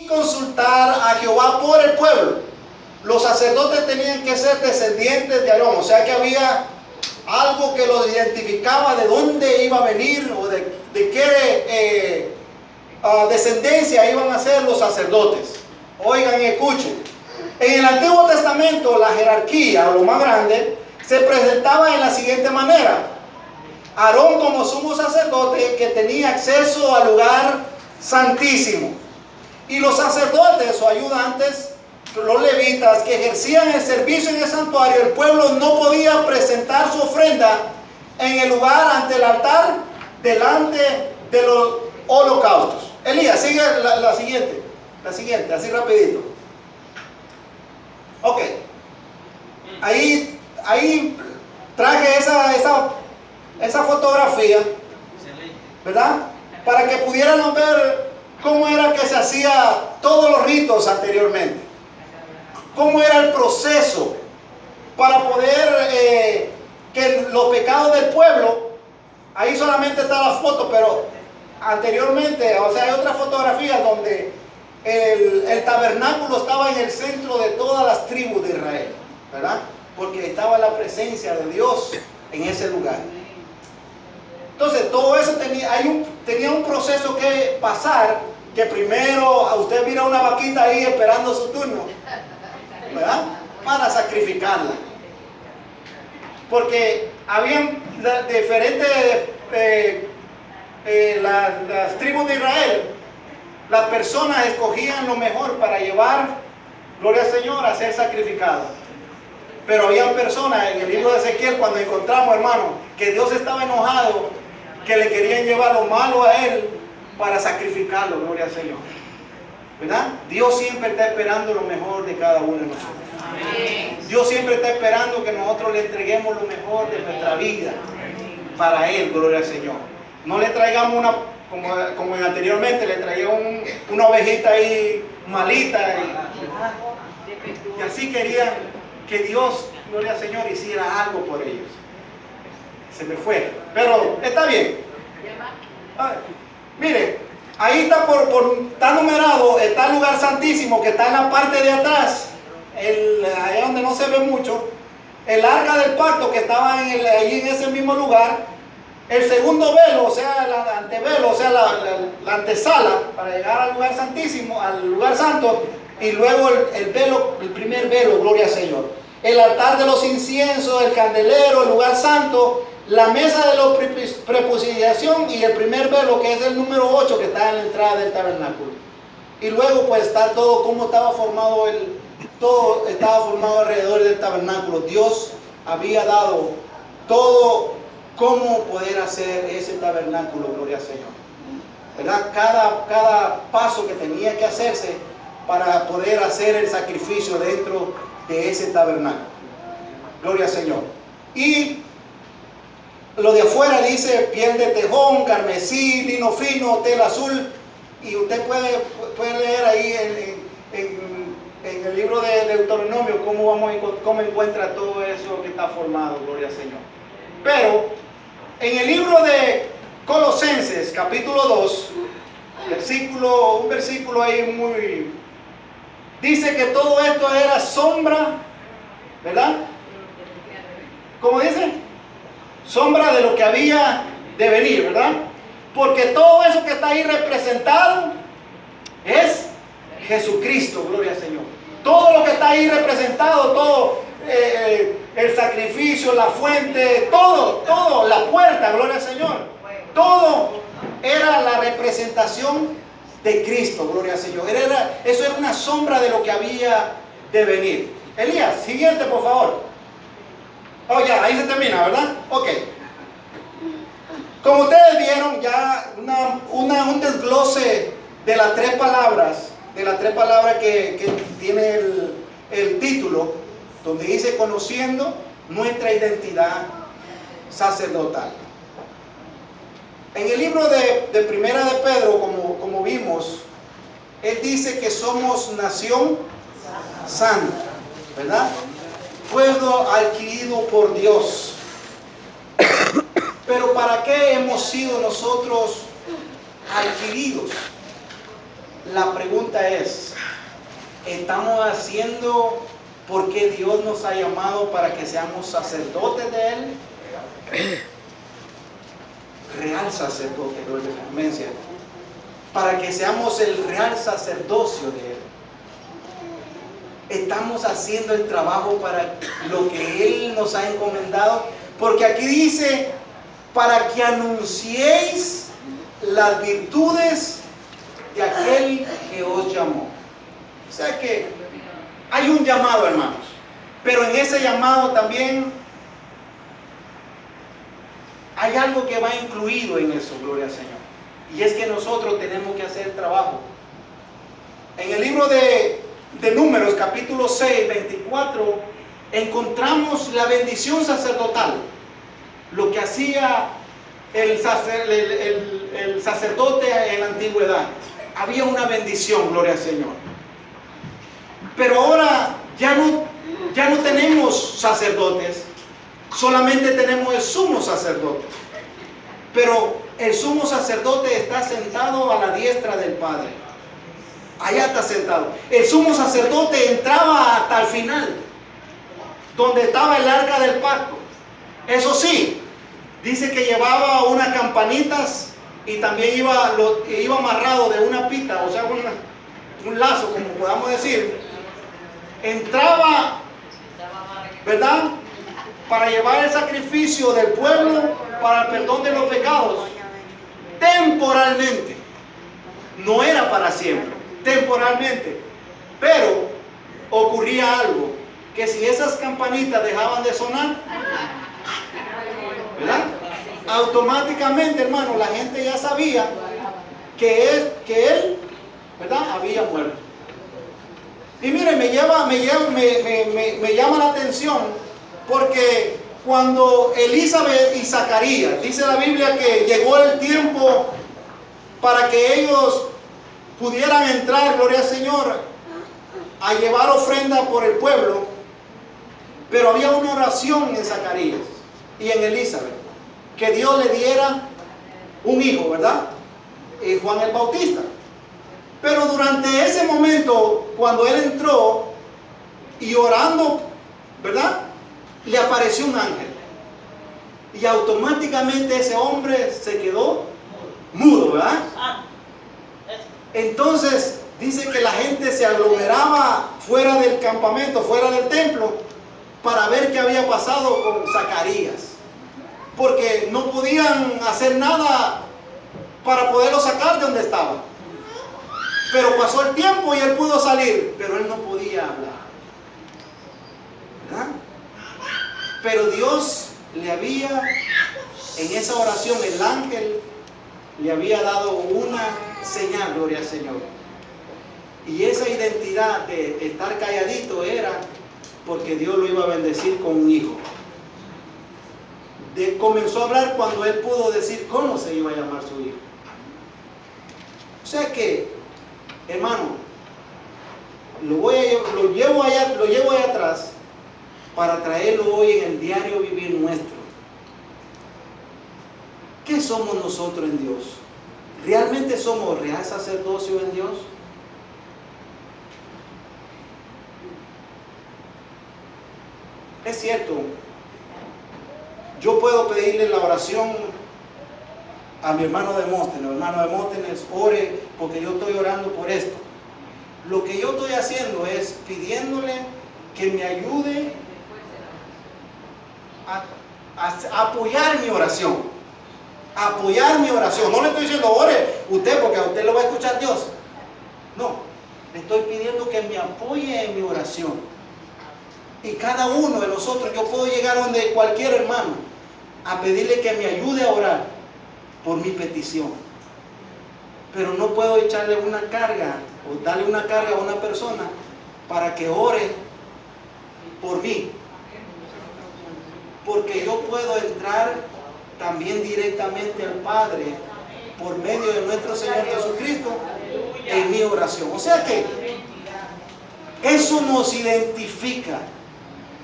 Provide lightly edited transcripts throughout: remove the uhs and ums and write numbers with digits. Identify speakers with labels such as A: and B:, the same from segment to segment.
A: consultar a Jehová por el pueblo. Los sacerdotes tenían que ser descendientes de Aarón, o sea que había algo que los identificaba de dónde iba a venir o de qué descendencia iban a ser los sacerdotes. Oigan y escuchen. En el Antiguo Testamento la jerarquía, o lo más grande, se presentaba en la siguiente manera. Aarón como sumo sacerdote que tenía acceso al lugar santísimo. Y los sacerdotes o ayudantes, los levitas que ejercían el servicio en el santuario, el pueblo no podía presentar su ofrenda en el lugar ante el altar delante de los holocaustos. Elías, sigue la siguiente, así rapidito. Ok, ahí traje esa fotografía, ¿verdad? Para que pudieran ver cómo era que se hacía todos los ritos anteriormente. Cómo era el proceso para poder que los pecados del pueblo, ahí solamente está la foto, pero anteriormente, o sea, hay otra fotografía donde el tabernáculo estaba en el centro de todas las tribus de Israel, ¿verdad? Porque estaba la presencia de Dios en ese lugar. Entonces, todo eso tenía un proceso que pasar, que primero usted mira una vaquita ahí esperando su turno, ¿verdad? Para sacrificarla. Porque habían diferentes, las tribus de Israel, las personas escogían lo mejor para llevar, gloria al Señor, a ser sacrificado. Pero había personas en el libro de Ezequiel, cuando encontramos, hermano, que Dios estaba enojado, que le querían llevar lo malo a él para sacrificarlo, gloria al Señor. ¿Verdad? Dios siempre está esperando lo mejor de cada uno de nosotros. Amén. Dios siempre está esperando que nosotros le entreguemos lo mejor de nuestra vida para Él, gloria al Señor. No le traigamos como anteriormente, le traía una ovejita ahí malita y así querían que Dios, gloria al Señor, hiciera algo por ellos. Se me fue, pero está bien. Mire, ahí está está numerado, está el lugar santísimo que está en la parte de atrás, ahí donde no se ve mucho, el arca del pacto que estaba ahí en ese mismo lugar, el segundo velo, o sea, el antevelo, o sea, la antesala para llegar al lugar santísimo, al lugar santo, y luego el velo, el primer velo, gloria al Señor. El altar de los inciensos, el candelero, el lugar santo, la mesa de la preposición y el primer velo que es el número 8 que está en la entrada del tabernáculo. Y luego pues está todo cómo estaba formado, todo estaba formado alrededor del tabernáculo. Dios había dado todo cómo poder hacer ese tabernáculo, gloria al Señor. ¿Verdad? Cada paso que tenía que hacerse para poder hacer el sacrificio dentro de ese tabernáculo. Gloria al Señor. Y lo de afuera dice piel de tejón, carmesí, lino fino, tela azul. Y usted puede leer ahí en el libro de Deuteronomio cómo encuentra todo eso que está formado, gloria al Señor. Pero en el libro de Colosenses, capítulo 2, un versículo ahí dice que todo esto era sombra, ¿verdad? ¿Cómo dice? Sombra de lo que había de venir, ¿verdad? Porque todo eso que está ahí representado es Jesucristo, gloria al Señor. Todo lo que está ahí representado, todo el sacrificio, la fuente, todo, la puerta, gloria al Señor. Todo era la representación de Cristo, gloria al Señor. Eso era una sombra de lo que había de venir. Elías, siguiente por favor. Oh, ya, ahí se termina, ¿verdad? Ok. Como ustedes vieron, ya un desglose de las tres palabras, que tiene el título, donde dice conociendo nuestra identidad sacerdotal. En el libro de Primera de Pedro, como vimos, él dice que somos nación santa, ¿verdad? Pueblo adquirido por Dios. Pero ¿para qué hemos sido nosotros adquiridos? la pregunta es, ¿estamos haciendo porque Dios nos ha llamado para que seamos sacerdotes de Él? Real sacerdote, gloria a Dios, para que seamos el real sacerdocio de Él. Estamos haciendo el trabajo para lo que Él nos ha encomendado, porque aquí dice, para que anunciéis las virtudes de aquel que os llamó. O sea que hay un llamado, hermanos, pero en ese llamado también hay algo que va incluido en eso, gloria al Señor. Y es que nosotros tenemos que hacer el trabajo. En el libro de Números, capítulo 6, 24, encontramos la bendición sacerdotal. Lo que hacía el sacerdote en la antigüedad. Había una bendición, gloria al Señor. Pero ahora ya no tenemos sacerdotes. Solamente tenemos el sumo sacerdote. Pero el sumo sacerdote está sentado a la diestra del Padre. Allá está sentado. El sumo sacerdote entraba hasta el final, donde estaba el arca del pacto. Eso sí, dice que llevaba unas campanitas y también iba amarrado de una pita, o sea, un lazo, como podamos decir. Entraba, ¿verdad?, para llevar el sacrificio del pueblo para el perdón de los pecados, temporalmente. No era para siempre, temporalmente. Pero ocurría algo, que si esas campanitas dejaban de sonar, ¿verdad?, automáticamente, hermano, la gente ya sabía que él, ¿verdad?, había muerto. Y mire, me llama la atención, porque cuando Elizabeth y Zacarías, dice la Biblia que llegó el tiempo para que ellos pudieran entrar, gloria al Señor, a llevar ofrenda por el pueblo, pero había una oración en Zacarías y en Elizabeth, que Dios le diera un hijo, ¿verdad?, Juan el Bautista. Pero durante ese momento, cuando él entró y orando, ¿verdad?, le apareció un ángel. Y automáticamente ese hombre se quedó mudo, ¿verdad? Entonces dice que la gente se aglomeraba fuera del campamento, fuera del templo, para ver qué había pasado con Zacarías. Porque no podían hacer nada para poderlo sacar de donde estaba. Pero pasó el tiempo y él pudo salir, pero él no podía hablar, ¿verdad? Pero Dios le había, en esa oración, el ángel le había dado una señal, gloria al Señor. Y esa identidad de estar calladito era porque Dios lo iba a bendecir con un hijo. Comenzó a hablar cuando él pudo decir cómo se iba a llamar su hijo. O sea que, hermano, lo llevo allá atrás para traerlo hoy en el diario vivir nuestro. ¿Qué somos nosotros en Dios? ¿Realmente somos real sacerdocio en Dios? Es cierto, yo puedo pedirle la oración a mi hermano Demóstenes. Hermano Demóstenes, ore porque yo estoy orando por esto. Lo que yo estoy haciendo es pidiéndole que me ayude a apoyar mi oración. Apoyar mi oración. No le estoy diciendo ore usted porque a usted lo va a escuchar Dios. No, le estoy pidiendo que me apoye en mi oración. Y cada uno de nosotros, yo puedo llegar donde cualquier hermano a pedirle que me ayude a orar por mi petición. Pero no puedo echarle una carga o darle una carga a una persona para que ore por mí. Porque yo puedo entrar también directamente al Padre por medio de nuestro Señor Jesucristo en mi oración. O sea que eso nos identifica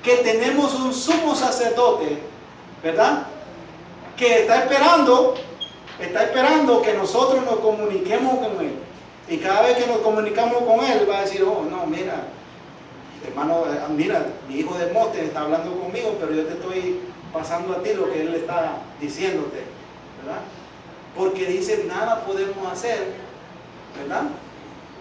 A: que tenemos un sumo sacerdote, ¿verdad?, que está esperando que nosotros nos comuniquemos con Él. Y cada vez que nos comunicamos con él, va a decir, oh, no, mira, hermano, mira, mi hijo de Mote está hablando conmigo, pero yo te estoy pasando a ti lo que él está diciéndote, ¿verdad? Porque dice, nada podemos hacer, ¿verdad?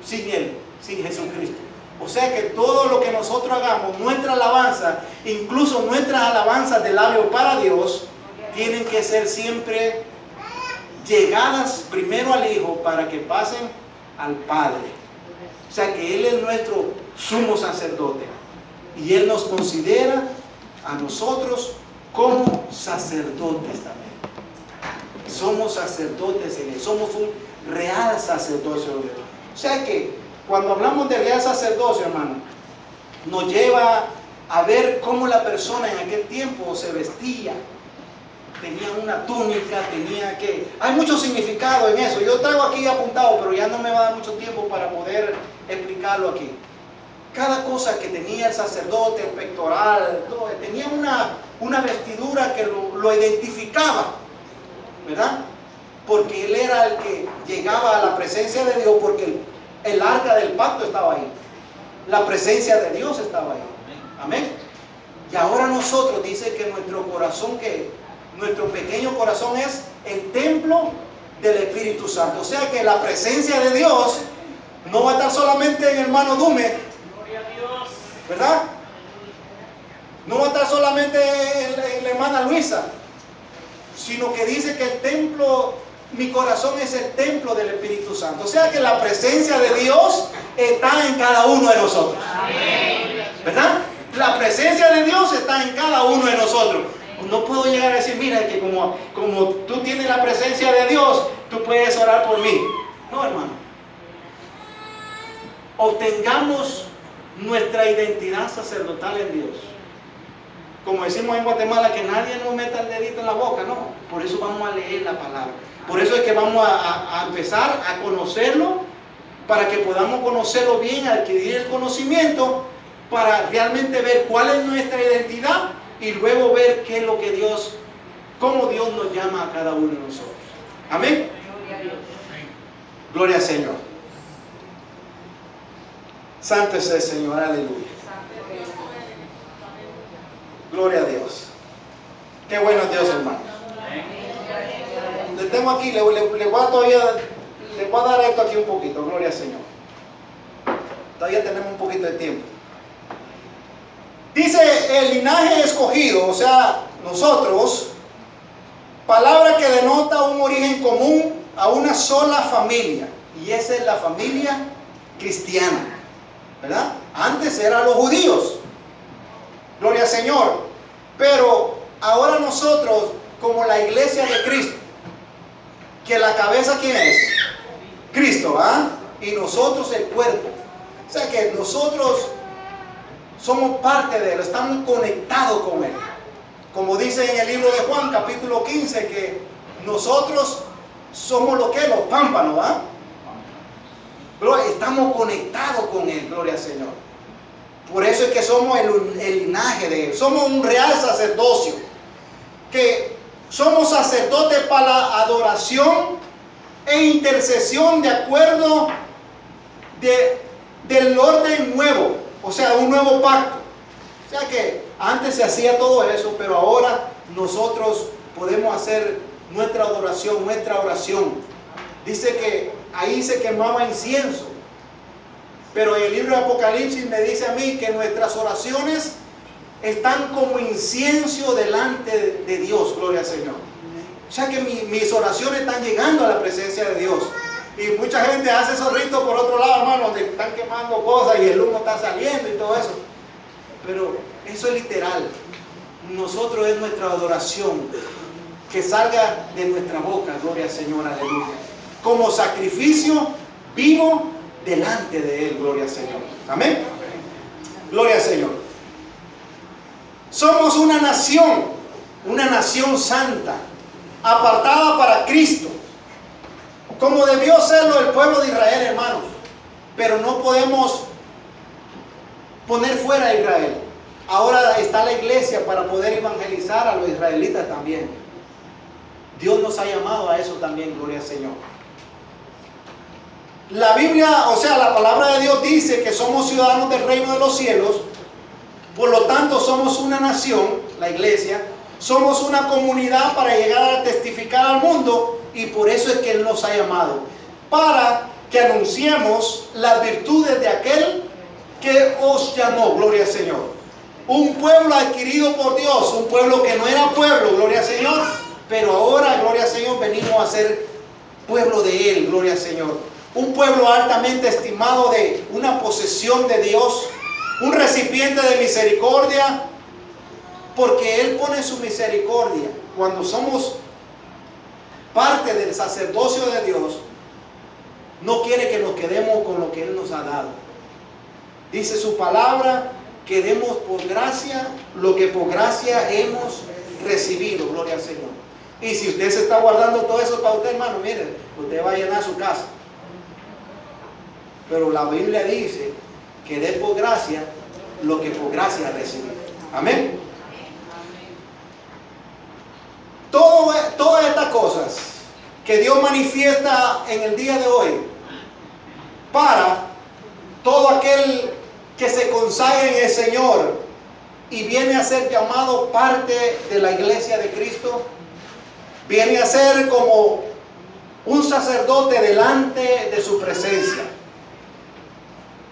A: Sin él, sin Jesucristo. O sea que todo lo que nosotros hagamos, nuestra alabanza, incluso nuestras alabanzas de labio para Dios, tienen que ser siempre llegadas primero al Hijo para que pasen al Padre. O sea que Él es nuestro sumo sacerdote y Él nos considera a nosotros como sacerdotes también. Somos sacerdotes en Él, somos un real sacerdocio de Dios. O sea que cuando hablamos de real sacerdocio, hermano, nos lleva a ver cómo la persona en aquel tiempo se vestía. Tenía una túnica, tenía que... Hay mucho significado en eso. Yo traigo aquí apuntado, pero ya no me va a dar mucho tiempo para poder explicarlo aquí. Cada cosa que tenía el sacerdote, el pectoral, todo, tenía una vestidura que lo identificaba, ¿verdad? Porque él era el que llegaba a la presencia de Dios, porque el arca del pacto estaba ahí. La presencia de Dios estaba ahí. Amén. Y ahora nosotros, dice que nuestro corazón, nuestro pequeño corazón es el templo del Espíritu Santo. O sea que la presencia de Dios no va a estar solamente en el hermano Dume, ¿verdad? No va a estar solamente en la hermana Luisa, sino que dice que el templo, mi corazón es el templo del Espíritu Santo. O sea que la presencia de Dios está en cada uno de nosotros, ¿verdad? La presencia de Dios está en cada uno de nosotros. No puedo llegar a decir, mira, que como tú tienes la presencia de Dios, tú puedes orar por mí. No, hermano. Obtengamos nuestra identidad sacerdotal en Dios. Como decimos en Guatemala, que nadie nos meta el dedito en la boca, no. Por eso vamos a leer la palabra. Por eso es que vamos a empezar a conocerlo, para que podamos conocerlo bien, adquirir el conocimiento, para realmente ver cuál es nuestra identidad y luego ver qué es lo que Dios, cómo Dios nos llama a cada uno de nosotros. Amén. Gloria al Señor. Santo es el Señor, aleluya. Gloria a Dios. Qué bueno es Dios, hermanos. Le tengo aquí, le voy a dar esto aquí un poquito. Gloria al Señor. Todavía tenemos un poquito de tiempo. Dice el linaje escogido, o sea, nosotros, palabra que denota un origen común a una sola familia, y esa es la familia cristiana, ¿verdad? Antes eran los judíos, gloria al Señor, pero ahora nosotros, como la iglesia de Cristo, que la cabeza, ¿quién es? Cristo, ¿ah? Y nosotros el cuerpo, o sea que nosotros somos parte de Él, estamos conectados con Él. Como dice en el libro de Juan, capítulo 15, que nosotros somos lo que es, los pámpanos, ¿ah? Pero estamos conectados con Él, gloria al Señor. Por eso es que somos el linaje de Él. Somos un real sacerdocio. Que somos sacerdotes para la adoración e intercesión de acuerdo del orden nuevo. O sea, un nuevo pacto. O sea que antes se hacía todo eso, pero ahora nosotros podemos hacer nuestra adoración, nuestra oración. Dice que ahí se quemaba incienso. Pero en el libro de Apocalipsis me dice a mí que nuestras oraciones están como incienso delante de Dios, gloria al Señor. O sea que mis oraciones están llegando a la presencia de Dios. Y mucha gente hace esos ritos por otro lado, hermano, donde están quemando cosas y el humo está saliendo y todo eso. Pero eso es literal. Nosotros es nuestra adoración, que salga de nuestra boca, gloria al Señor, aleluya. Como sacrificio vivo delante de Él, gloria al Señor. Amén. Gloria al Señor. Somos una nación santa, apartada para Cristo, como debió serlo el pueblo de Israel, hermanos. Pero no podemos poner fuera a Israel. Ahora está la iglesia para poder evangelizar a los israelitas también. Dios nos ha llamado a eso también, gloria al Señor. La Biblia, o sea, la palabra de Dios dice que somos ciudadanos del reino de los cielos, por lo tanto somos una nación, la iglesia, somos una comunidad para llegar a testificar al mundo, y por eso es que Él nos ha llamado, para que anunciemos las virtudes de aquel que os llamó, gloria al Señor. Un pueblo adquirido por Dios, un pueblo que no era pueblo, gloria al Señor, pero ahora, gloria al Señor, venimos a ser pueblo de Él, gloria al Señor. Un pueblo altamente estimado, de una posesión de Dios, un recipiente de misericordia, porque Él pone su misericordia. Cuando somos parte del sacerdocio de Dios, no quiere que nos quedemos con lo que Él nos ha dado. Dice su palabra que demos por gracia lo que por gracia hemos recibido, gloria al Señor. Y si usted se está guardando todo eso para usted, hermano, mire, usted va a llenar su casa. Pero la Biblia dice que dé por gracia lo que por gracia recibido. Amén. Todas estas cosas que Dios manifiesta en el día de hoy para todo aquel que se consagra en el Señor y viene a ser llamado parte de la iglesia de Cristo, viene a ser como un sacerdote delante de su presencia.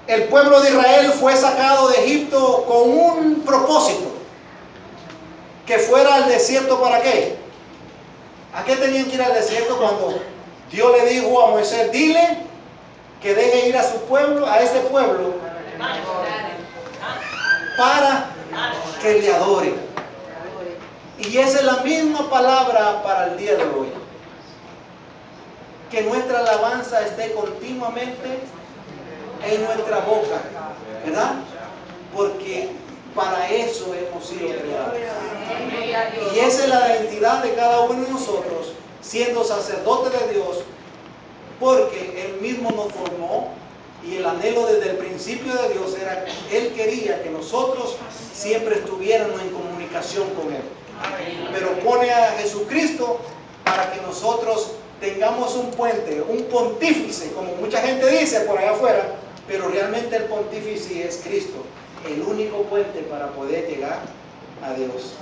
A: El pueblo de Israel fue sacado de Egipto con un propósito, que fuera al desierto. ¿Para qué? ¿A qué tenían que ir al desierto cuando Dios le dijo a Moisés, dile que deje ir a su pueblo, a ese pueblo, para que le adore? Y esa es la misma palabra para el día de hoy. Que nuestra alabanza esté continuamente en nuestra boca, ¿verdad? Porque para eso hemos sido creados. Y esa es la identidad de cada uno de nosotros, siendo sacerdotes de Dios, porque Él mismo nos formó, y el anhelo desde el principio de Dios era, Él quería que nosotros siempre estuviéramos en comunicación con Él. Pero pone a Jesucristo para que nosotros tengamos un puente, un pontífice, como mucha gente dice por allá afuera, pero realmente el pontífice es Cristo, el único puente para poder llegar a Dios.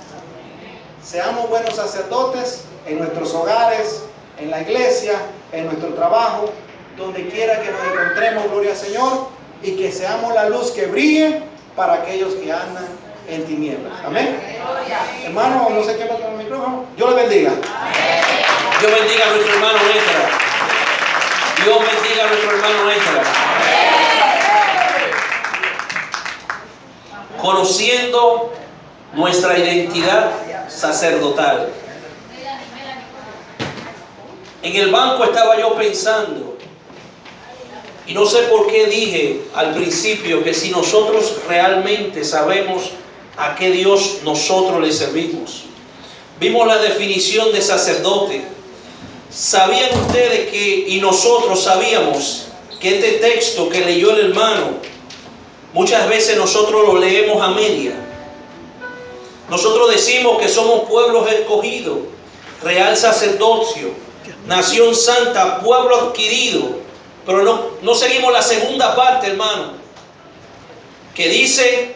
A: Seamos buenos sacerdotes en nuestros hogares, en la iglesia, en nuestro trabajo, donde quiera que nos encontremos, gloria al Señor, y que seamos la luz que brille para aquellos que andan en tinieblas. Amén. Hermano, no sé qué va con el micrófono. Dios le bendiga.
B: Dios bendiga a nuestro hermano Ezra. Dios bendiga a nuestro hermano Ezra. Conociendo nuestra identidad sacerdotal. En el banco estaba yo pensando, y no sé por qué dije al principio que si nosotros realmente sabemos a qué Dios nosotros le servimos. Vimos la definición de sacerdote. ¿Sabían ustedes que, y nosotros sabíamos, que este texto que leyó el hermano, muchas veces nosotros lo leemos a media? Nosotros decimos que somos pueblos escogidos, real sacerdocio, nación santa, pueblo adquirido, pero no seguimos la segunda parte, hermano, que dice,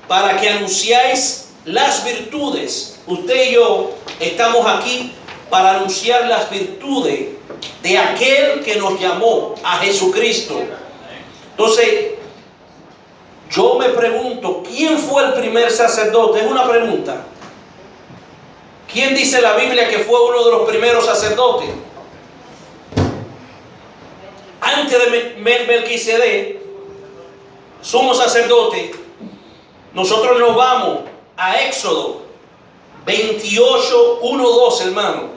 B: para que anunciáis las virtudes. Usted y yo estamos aquí para anunciar las virtudes de aquel que nos llamó, a Jesucristo. Entonces, yo me pregunto, ¿quién fue el primer sacerdote? Es una pregunta. ¿Quién dice la Biblia que fue uno de los primeros sacerdotes? Antes de Melquisedec, sumo sacerdote, nosotros nos vamos a Éxodo 28, 1, 2, hermano.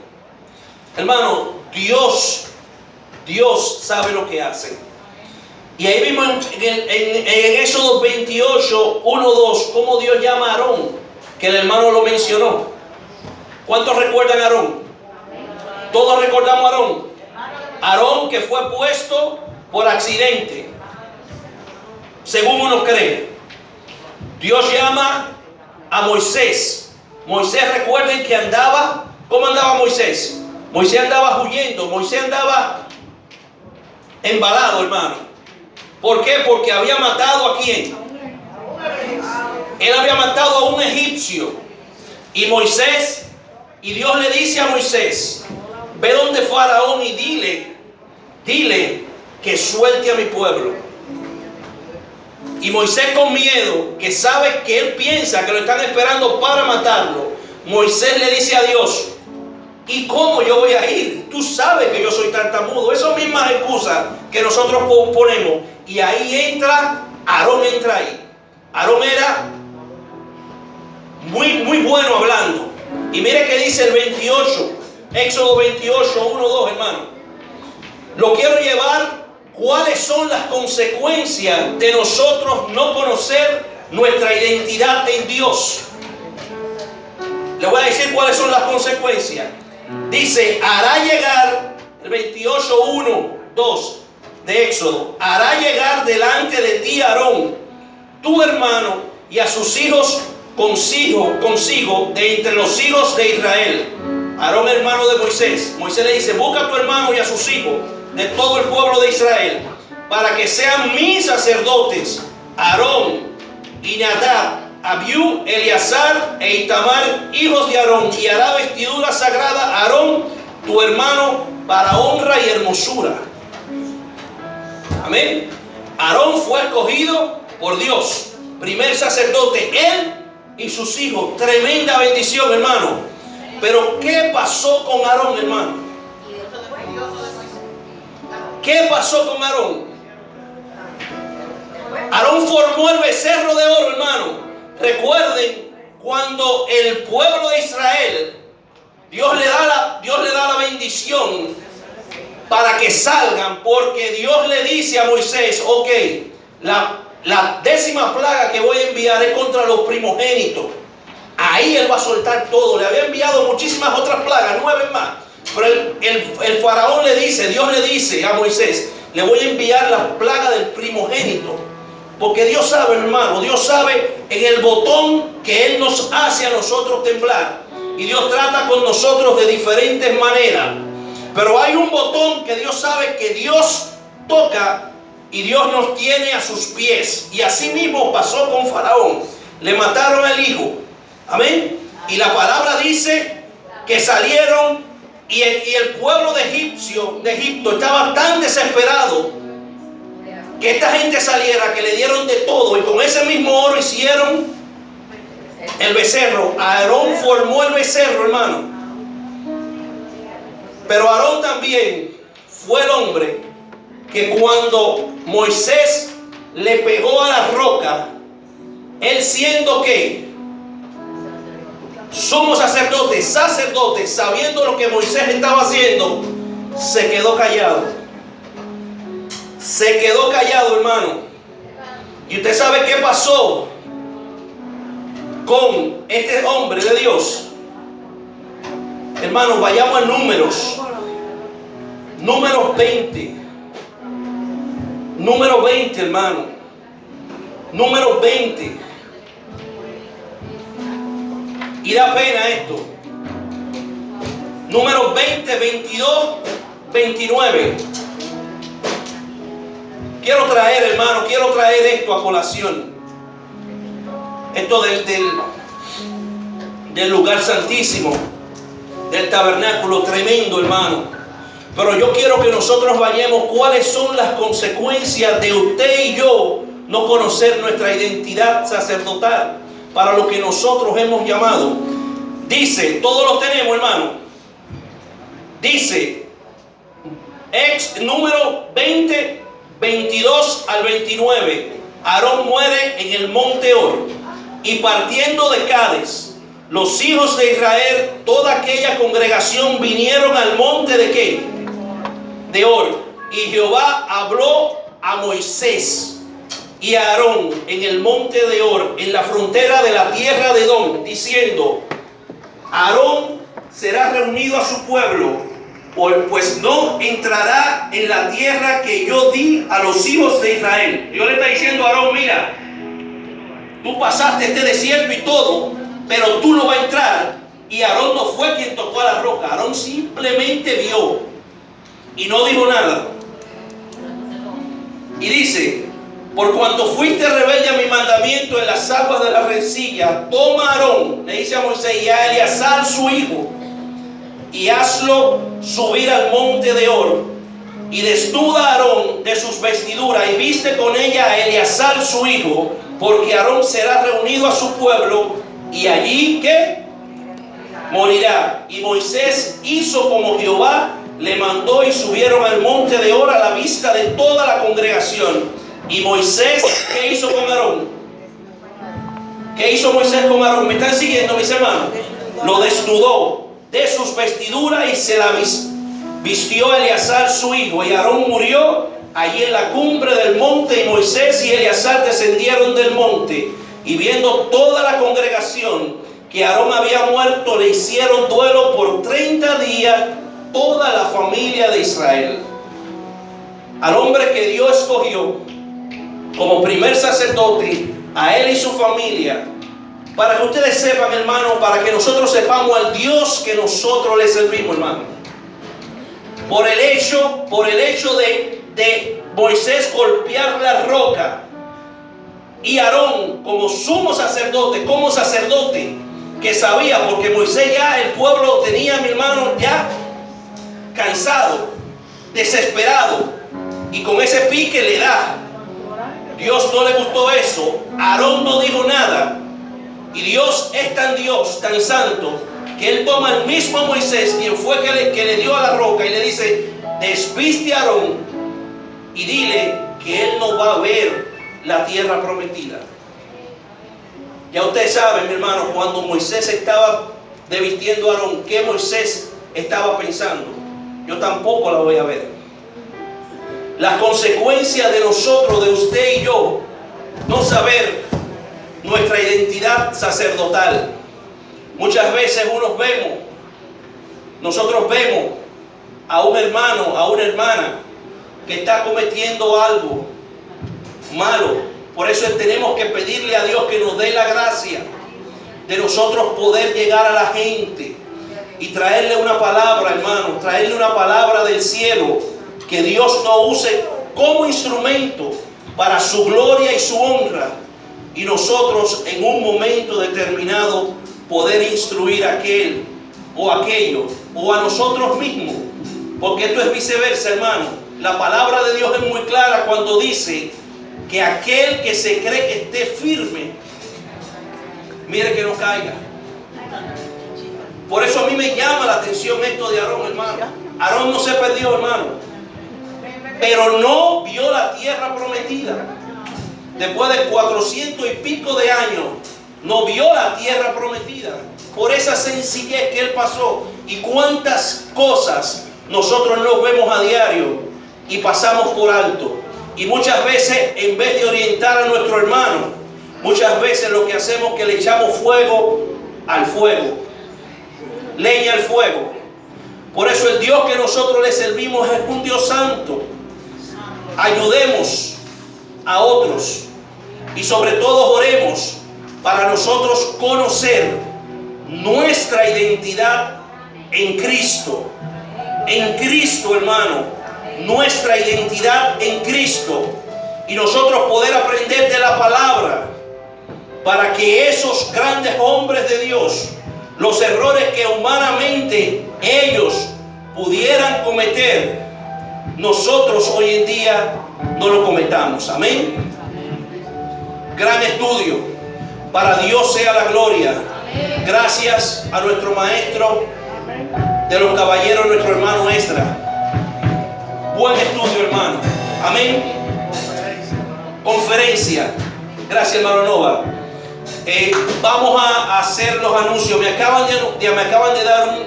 B: Hermano, Dios sabe lo que hace. Y ahí mismo en Éxodo 28, 1, 2, cómo Dios llama a Aarón, que el hermano lo mencionó. ¿Cuántos recuerdan a Aarón? Todos recordamos a Aarón. Aarón, que fue puesto por accidente, según uno cree. Dios llama a Moisés. Moisés, recuerden que andaba, ¿cómo andaba Moisés? Moisés andaba huyendo, Moisés andaba embalado, hermano. ¿Por qué? Porque había matado ¿a quién? Él había matado a un egipcio. Y Moisés, y Dios le dice a Moisés: ve donde Faraón y dile que suelte a mi pueblo. Y Moisés, con miedo, que sabe que él piensa que lo están esperando para matarlo, Moisés le dice a Dios: ¿y cómo yo voy a ir? Tú sabes que yo soy tartamudo. Esas mismas excusas que nosotros ponemos. Y ahí entra Aarón, entra ahí. Aarón era muy bueno hablando. Y mire que dice el 28, Éxodo 28, 1, 2, hermano. Lo quiero llevar. ¿Cuáles son las consecuencias de nosotros no conocer nuestra identidad en Dios? Le voy a decir cuáles son las consecuencias. Dice: hará llegar, el 28, 1, 2 de Éxodo, hará llegar delante de ti Aarón, tu hermano, y a sus hijos consigo de entre los hijos de Israel. Aarón, hermano de Moisés. Moisés le dice: busca a tu hermano y a sus hijos de todo el pueblo de Israel, para que sean mis sacerdotes, Aarón y Nadab, Abiú, Eleazar e Itamar, hijos de Aarón. Y hará vestidura sagrada a Aarón, tu hermano, para honra y hermosura. Amén. Aarón fue escogido por Dios, primer sacerdote, él y sus hijos. Tremenda bendición, hermano. Pero ¿qué pasó con Aarón, hermano? ¿Qué pasó con Aarón? Aarón formó el becerro de oro, hermano. Recuerden cuando el pueblo de Israel, Dios le da la bendición para que salgan, porque Dios le dice a Moisés: ok, la 10ª plaga que voy a enviar es contra los primogénitos. Ahí él va a soltar todo. Le había enviado muchísimas otras plagas, 9 más. Pero el faraón le dice, Dios le dice a Moisés: le voy a enviar la plaga del primogénito. Porque Dios sabe, hermano, Dios sabe en el botón que Él nos hace a nosotros temblar. Y Dios trata con nosotros de diferentes maneras. Pero hay un botón que Dios sabe que Dios toca y Dios nos tiene a sus pies. Y así mismo pasó con Faraón. Le mataron al hijo. Amén. Y la palabra dice que salieron y el pueblo de Egipto estaba tan desesperado que esta gente saliera, que le dieron de todo, y con ese mismo oro hicieron el becerro. Aarón formó el becerro, hermano. Pero Aarón también fue el hombre que cuando Moisés le pegó a la roca, él siendo que sumo sacerdote, sabiendo lo que Moisés estaba haciendo, se quedó callado. Se quedó callado, hermano. Y usted sabe qué pasó con este hombre de Dios. Hermanos, vayamos a Números 20. Números 20, hermano. Números 20. Y da pena esto. Números 20, 22, 29. Quiero traer, hermano, esto a colación. Esto del lugar santísimo, del tabernáculo, tremendo, hermano. Pero yo quiero que nosotros vayamos cuáles son las consecuencias de usted y yo no conocer nuestra identidad sacerdotal para lo que nosotros hemos llamado. Dice, todos los tenemos, hermano. Dice, número 20, 22 al 29. Aarón muere en el monte Hor, y partiendo de Cades, los hijos de Israel, toda aquella congregación, vinieron al monte de ¿qué? De Hor. Y Jehová habló a Moisés y a Aarón en el monte de Hor, en la frontera de la tierra de Edom, diciendo: Aarón será reunido a su pueblo, pues no entrará en la tierra que yo di a los hijos de Israel. Dios le está diciendo a Aarón: mira, tú pasaste este desierto y todo, pero tú no vas a entrar. Y Aarón no fue quien tocó a la roca. Aarón simplemente vio y no dijo nada. Y dice: por cuanto fuiste rebelde a mi mandamiento en las aguas de la rencilla, toma a Aarón, le dice a Moisés, y a Eleazar su hijo, y hazlo subir al monte de Hor, y desnuda a Aarón de sus vestiduras, y viste con ella a Eleazar su hijo, porque Aarón será reunido a su pueblo, y allí, ¿qué? Morirá. Y Moisés hizo como Jehová le mandó, y subieron al monte de Hor a la vista de toda la congregación. Y Moisés, ¿qué hizo con Aarón? ¿Qué hizo Moisés con Aarón? ¿Me están siguiendo, mis hermanos? Lo desnudó de sus vestiduras y se la vistió a Eleazar su hijo. Y Aarón murió allí en la cumbre del monte, y Moisés y Eleazar descendieron del monte. Y viendo toda la congregación que Aarón había muerto, le hicieron duelo por 30 días toda la familia de Israel. Al hombre que Dios escogió como primer sacerdote, a él y su familia, para que ustedes sepan, hermano, para que nosotros sepamos al Dios que nosotros le servimos, hermano. Por el hecho de Moisés golpear la roca, y Aarón como sumo sacerdote, que sabía, porque Moisés ya, el pueblo tenía, mi hermano, ya cansado, desesperado, y con ese pique le da. Dios no le gustó eso. Aarón no dijo nada. Y Dios es tan Dios, tan santo, que él toma al mismo Moisés, quien fue que le dio a la roca, y le dice: desviste a Aarón y dile que él no va a ver la tierra prometida. Ya ustedes saben, mi hermano, cuando Moisés estaba desvistiendo a Aarón, ¿qué Moisés estaba pensando? Yo tampoco la voy a ver. Las consecuencias de nosotros, de usted y yo, no saber nuestra identidad sacerdotal. Muchas veces nosotros vemos a un hermano, a una hermana que está cometiendo algo malo. Por eso tenemos que pedirle a Dios que nos dé la gracia de nosotros poder llegar a la gente y traerle una palabra, hermano, traerle una palabra del cielo, que Dios nos use como instrumento para su gloria y su honra, y nosotros en un momento determinado poder instruir a aquel o aquello, o a nosotros mismos, porque esto es viceversa, hermano. La palabra de Dios es muy clara cuando dice que aquel que se cree que esté firme, mire que no caiga. Por eso a mí me llama la atención esto de Aarón, hermano. Aarón no se perdió, hermano, pero no vio la tierra prometida. Después de 400 y pico de años, no vio la tierra prometida, por esa sencillez que él pasó. Y cuántas cosas nosotros nos vemos a diario y pasamos por alto. Y muchas veces, en vez de orientar a nuestro hermano, muchas veces lo que hacemos es que le echamos fuego al fuego, leña al fuego. Por eso el Dios que nosotros le servimos es un Dios santo. Ayudemos a otros, y sobre todo oremos para nosotros conocer nuestra identidad en Cristo. En Cristo, hermano, nuestra identidad en Cristo, y nosotros poder aprender de la palabra, para que esos grandes hombres de Dios, los errores que humanamente ellos pudieran cometer, nosotros hoy en día no lo cometamos. Amén. Gran estudio. Para Dios sea la gloria. Gracias a nuestro maestro de los caballeros, nuestro hermano Esdra. Buen estudio, hermano. Amén. Conferencia. Gracias, hermano Nova. Vamos a hacer los anuncios. Me acaban de dar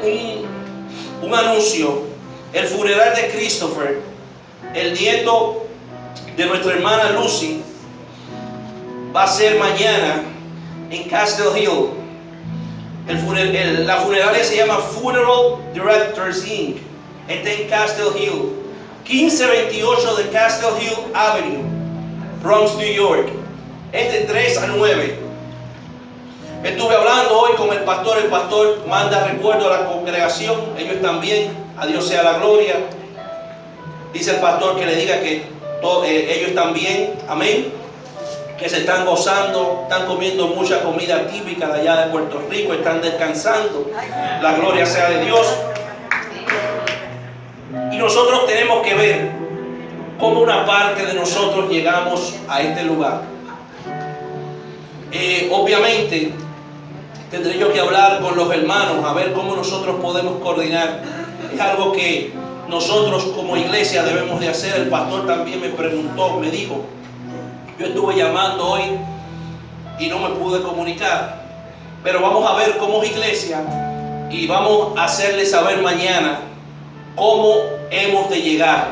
B: un anuncio. El funeral de Christopher, el nieto de nuestra hermana Lucy, va a ser mañana en Castle Hill. La funeraria se llama Funeral Directors Inc. Está en Castle Hill, 1528 de Castle Hill Avenue, Bronx, New York. Es de 3 a 9. Estuve hablando hoy con el pastor manda recuerdo a la congregación, ellos también, a Dios sea la gloria. Dice el pastor que le diga que ellos también, amén, que se están gozando, están comiendo mucha comida típica de allá de Puerto Rico, están descansando. La gloria sea de Dios. Y nosotros tenemos que ver cómo una parte de nosotros llegamos a este lugar. Obviamente tendré yo que hablar con los hermanos a ver cómo nosotros podemos coordinar. Es algo que nosotros como iglesia debemos de hacer. El pastor también me preguntó, me dijo, yo estuve llamando hoy y no me pude comunicar, pero vamos a ver cómo es iglesia y vamos a hacerles saber mañana cómo hemos de llegar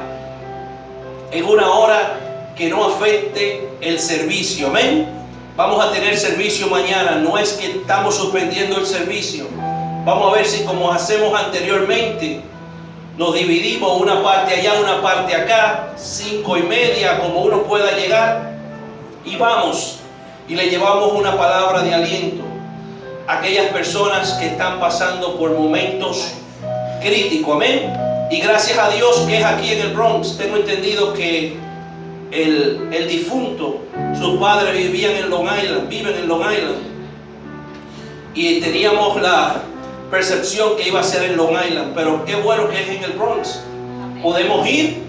B: en una hora que no afecte el servicio. Amén. Vamos a tener servicio mañana, no es que estamos suspendiendo el servicio. Vamos a ver si, como hacemos anteriormente, nos dividimos una parte allá, una parte acá, 5:30, como uno pueda llegar, y vamos y le llevamos una palabra de aliento a aquellas personas que están pasando por momentos críticos. Amén. Y gracias a Dios que es aquí en el Bronx. Tengo entendido que el difunto, sus padres vivían en Long Island, viven en Long Island, y teníamos la percepción que iba a ser en Long Island, pero qué bueno que es en el Bronx. Podemos ir